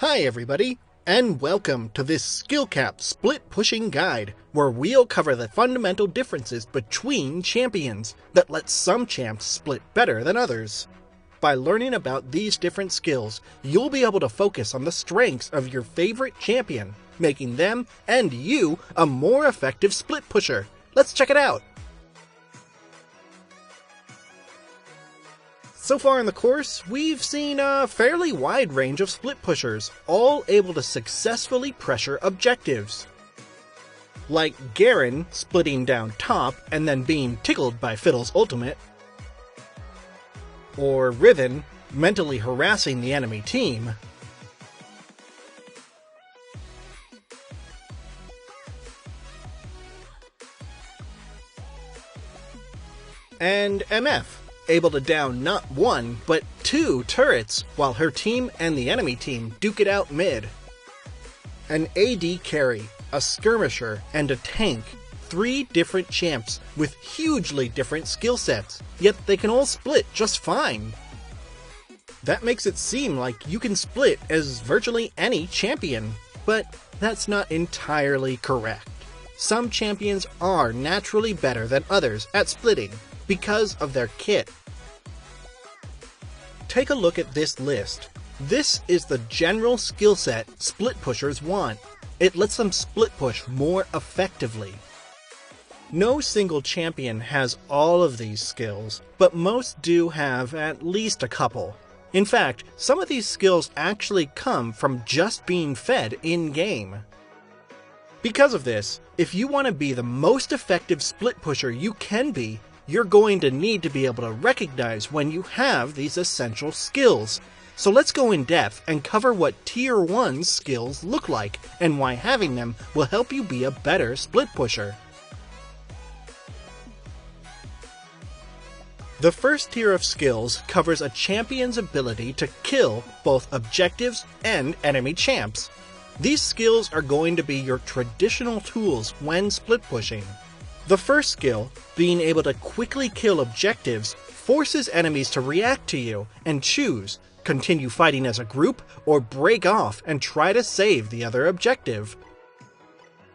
Hi everybody, and welcome to this Skill Cap Split Pushing Guide, where we'll cover the fundamental differences between champions that let some champs split better than others. By learning about these different skills, you'll be able to focus on the strengths of your favorite champion, making them and you a more effective split pusher. Let's check it out! So far in the course, we've seen a fairly wide range of split pushers, all able to successfully pressure objectives. Like Garen splitting down top and then being tickled by Fiddle's ultimate, or Riven mentally harassing the enemy team, and MF, able to down not one, but two turrets while her team and the enemy team duke it out mid. An AD carry, a skirmisher, and a tank. 3 different champs with hugely different skill sets, yet they can all split just fine. That makes it seem like you can split as virtually any champion, but that's not entirely correct. Some champions are naturally better than others at splitting, because of their kit. Take a look at this list. This is the general skill set split pushers want. It lets them split push more effectively. No single champion has all of these skills, but most do have at least a couple. In fact, some of these skills actually come from just being fed in-game. Because of this, if you want to be the most effective split pusher you can be, you're going to need to be able to recognize when you have these essential skills. So let's go in depth and cover what Tier 1 skills look like, and why having them will help you be a better split pusher. The first tier of skills covers a champion's ability to kill both objectives and enemy champs. These skills are going to be your traditional tools when split pushing. The first skill, being able to quickly kill objectives, forces enemies to react to you and choose, continue fighting as a group, or break off and try to save the other objective.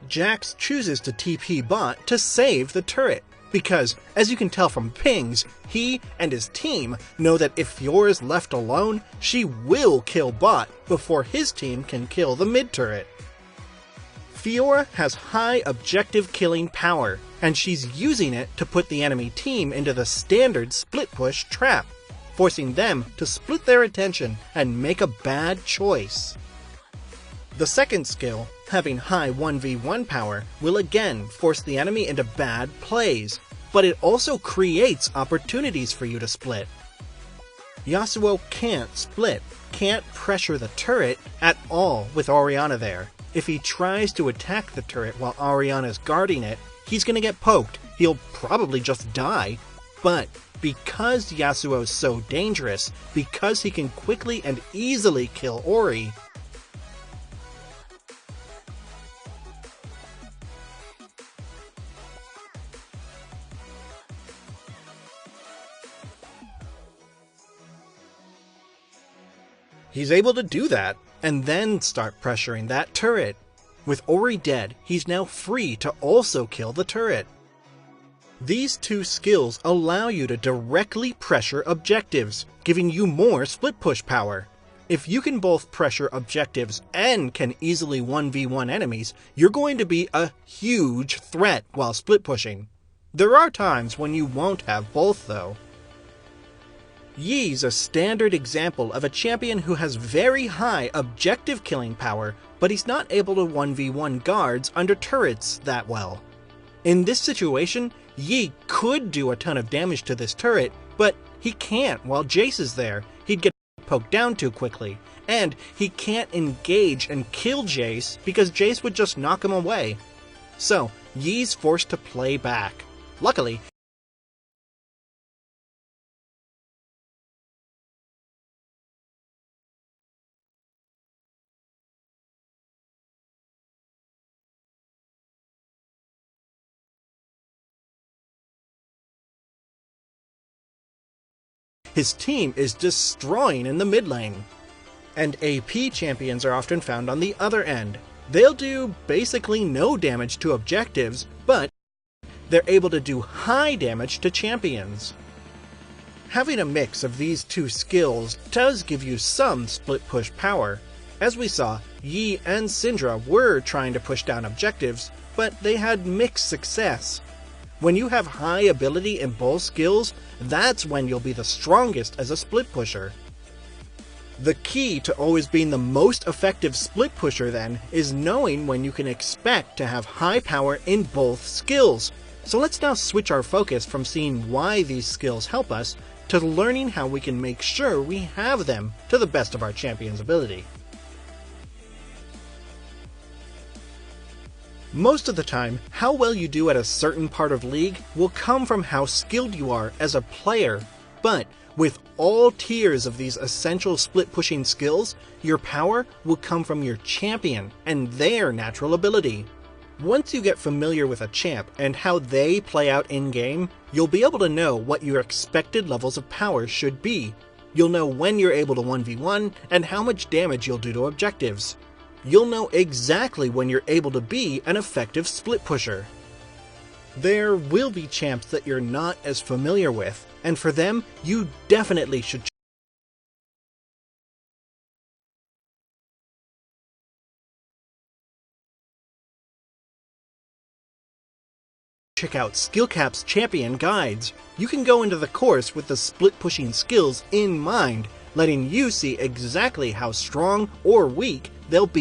Jax chooses to TP bot to save the turret, because, as you can tell from pings, he and his team know that if Fiora is left alone, she will kill bot before his team can kill the mid turret. Fiora has high objective killing power, and she's using it to put the enemy team into the standard split push trap, forcing them to split their attention and make a bad choice. The second skill, having high 1v1 power, will again force the enemy into bad plays, but it also creates opportunities for you to split. Yasuo can't split, can't pressure the turret at all with Orianna there. If he tries to attack the turret while Orianna's guarding it, he's gonna get poked, he'll probably just die. But because Yasuo's so dangerous, because he can quickly and easily kill Ori, he's able to do that, and then start pressuring that turret. With Ori dead, he's now free to also kill the turret. These two skills allow you to directly pressure objectives, giving you more split push power. If you can both pressure objectives and can easily 1v1 enemies, you're going to be a huge threat while split pushing. There are times when you won't have both though. Yi's a standard example of a champion who has very high objective killing power, but he's not able to 1v1 guards under turrets that well. In this situation, Yi could do a ton of damage to this turret, but he can't while Jace is there. He'd get poked down too quickly, and he can't engage and kill Jace because Jace would just knock him away. So, Yi's forced to play back. Luckily, his team is destroying in the mid lane. And AP champions are often found on the other end. They'll do basically no damage to objectives, but they're able to do high damage to champions. Having a mix of these two skills does give you some split push power. As we saw, Yi and Syndra were trying to push down objectives, but they had mixed success. When you have high ability in both skills, that's when you'll be the strongest as a split pusher. The key to always being the most effective split pusher then is knowing when you can expect to have high power in both skills. So let's now switch our focus from seeing why these skills help us to learning how we can make sure we have them to the best of our champion's ability. Most of the time, how well you do at a certain part of League will come from how skilled you are as a player, but with all tiers of these essential split-pushing skills, your power will come from your champion and their natural ability. Once you get familiar with a champ and how they play out in-game, you'll be able to know what your expected levels of power should be. You'll know when you're able to 1v1 and how much damage you'll do to objectives. You'll know exactly when you're able to be an effective split pusher. There will be champs that you're not as familiar with, and for them, you definitely should check out SkillCap's champion guides. You can go into the course with the split pushing skills in mind, letting you see exactly how strong or weak they'll be.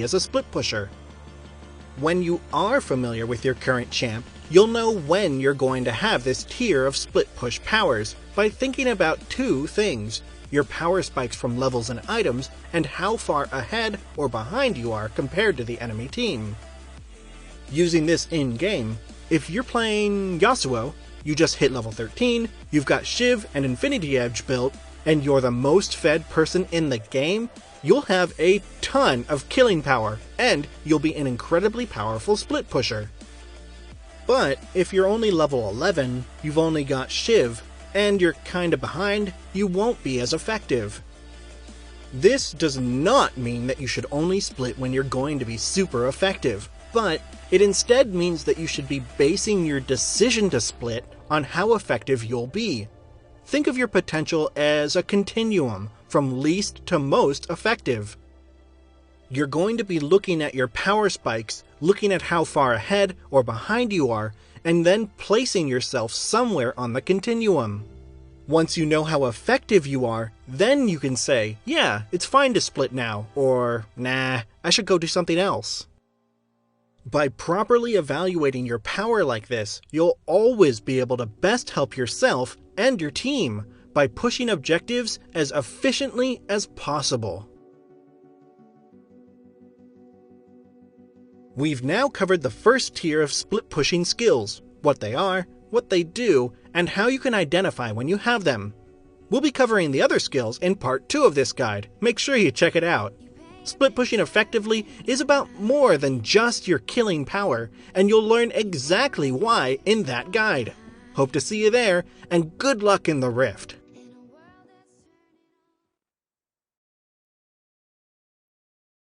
As a split pusher. When you are familiar with your current champ, you'll know when you're going to have this tier of split push powers by thinking about two things: your power spikes from levels and items, and how far ahead or behind you are compared to the enemy team. Using this in-game, if you're playing Yasuo, you just hit level 13, you've got Shiv and Infinity Edge built, and you're the most fed person in the game, you'll have a ton of killing power, and you'll be an incredibly powerful split pusher. But if you're only level 11, you've only got Shiv, and you're kinda behind, you won't be as effective. This does not mean that you should only split when you're going to be super effective, but it instead means that you should be basing your decision to split on how effective you'll be. Think of your potential as a continuum, from least to most effective. You're going to be looking at your power spikes, looking at how far ahead or behind you are, and then placing yourself somewhere on the continuum. Once you know how effective you are, then you can say, yeah, it's fine to split now, or nah, I should go do something else. By properly evaluating your power like this, you'll always be able to best help yourself and your team by pushing objectives as efficiently as possible. We've now covered the first tier of split pushing skills, what they are, what they do, and how you can identify when you have them. We'll be covering the other skills in part 2 of this guide. Make sure you check it out. Split pushing effectively is about more than just your killing power, and you'll learn exactly why in that guide. Hope to see you there, and good luck in the Rift.